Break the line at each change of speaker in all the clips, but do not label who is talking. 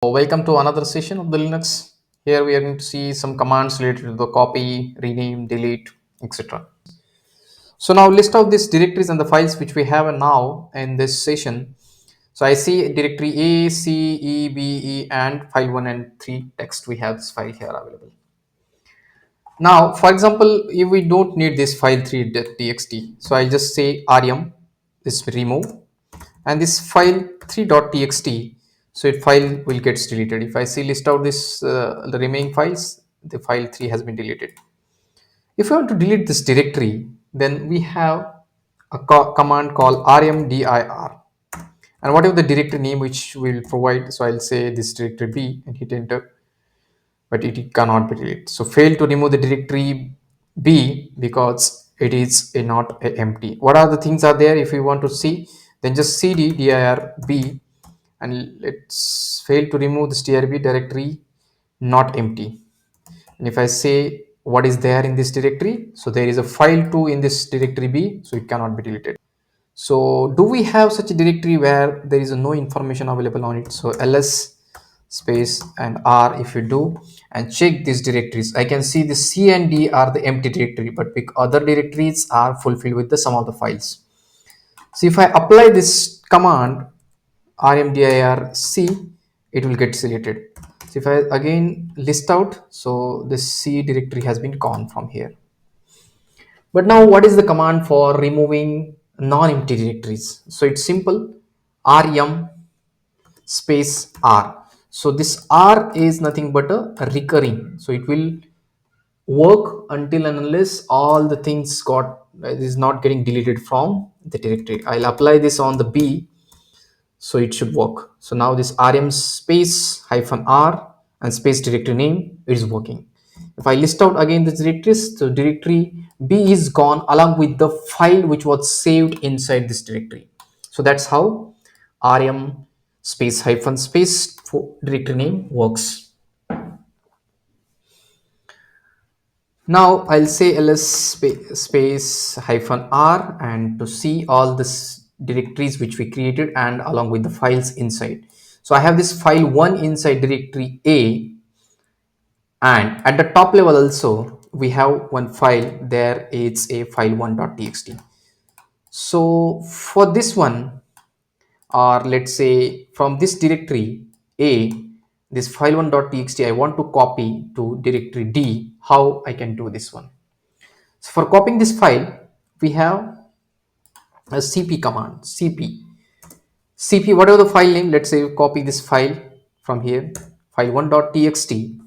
Welcome to another session of the Linux. Here we are going to see some commands related to the copy, rename, delete, etc. So now list out these directories and the files which we have now in this session. So I see directory A, C, E, B, E, and file 1 and 3 text. We have this file here available. Now, for example, if we don't need this file 3.txt, so I'll just say rm, this remove, and this file 3.txt, so it file will get deleted. If I see list out this the remaining files, the file 3 has been deleted. If you want to delete this directory, then we have a command called rmdir, and whatever the directory name which will provide, so I'll say this directory B and hit enter, but it cannot be deleted. So fail to remove the directory B because it is not a empty. What are the things are there? If you want to see, then just cd dir B, and let's fail to remove this dirb directory not empty. And if I say what is there in this directory, so there is a file 2 in this directory B, so it cannot be deleted. So do we have such a directory where there is no information available on it? So ls space and r, if you do and check these directories, I can see the C and D are the empty directory, but other directories are fulfilled with the some of the files. So if I apply this command rmdir c, it will get selected. So if I again list out, so this C directory has been gone from here. But now what is the command for removing non-empty directories? So it's simple, rm space r. So this r is nothing but a recurring. So it will work until and unless all the things got is not getting deleted from the directory. I'll apply this on the B, so it should work. So now this rm space hyphen r and space directory name is working. If I list out again the directories, so directory B is gone along with the file which was saved inside this directory. So that's how rm space hyphen space for directory name works. Now I'll say ls space hyphen r and to see all this directories which we created and along with the files inside. So I have this file 1 inside directory A, and at the top level also we have one file there. It's a file 1.txt. So for this one, or let's say from this directory A, this file 1.txt I want to copy to directory D. How I can do this one? So for copying this file, we have a cp command, cp whatever the file name. Let's say you copy this file from here, file 1.txt,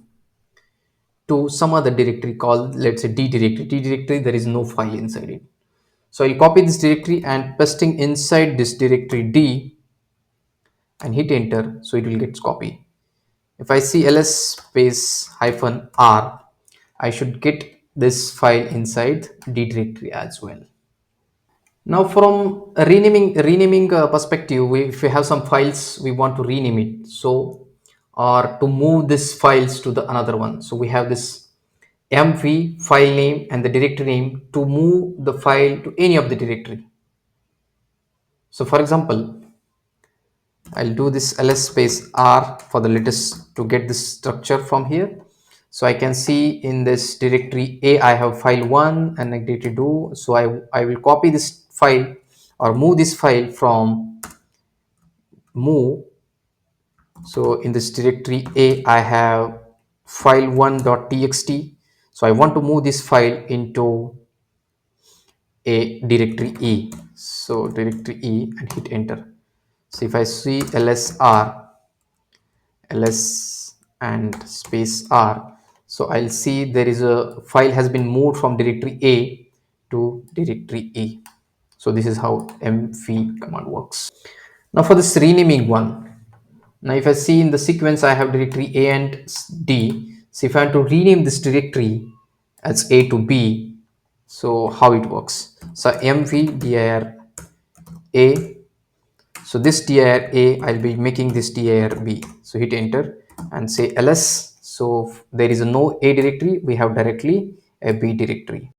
to some other directory called, let's say, D directory. There is no file inside it. So you copy this directory and pasting inside this directory D and hit enter, so it will get copied. If I see ls space hyphen r, I should get this file inside D directory as well. Now from a renaming perspective, if we have some files we want to rename it, so or to move this files to the another one, so we have this mv file name and the directory name to move the file to any of the directory. So for example, I'll do this ls space r for the latest to get this structure from here. So I can see in this directory A I have file 1 and directory 2. So I will copy this file or move this file from move. So in this directory A I have file 1.txt. So I want to move this file into a directory E. So directory E and hit enter. So if I see lsr ls and space r, so I'll see there is a file has been moved from directory A to directory E. So this is how mv command works. Now for this renaming one, now if I see in the sequence I have directory A and D. So if I want to rename this directory as A to B, so how it works? So mv dir A, so this dir A, I'll be making this dir B. So hit enter and say ls. So there is no A directory, we have directly a B directory.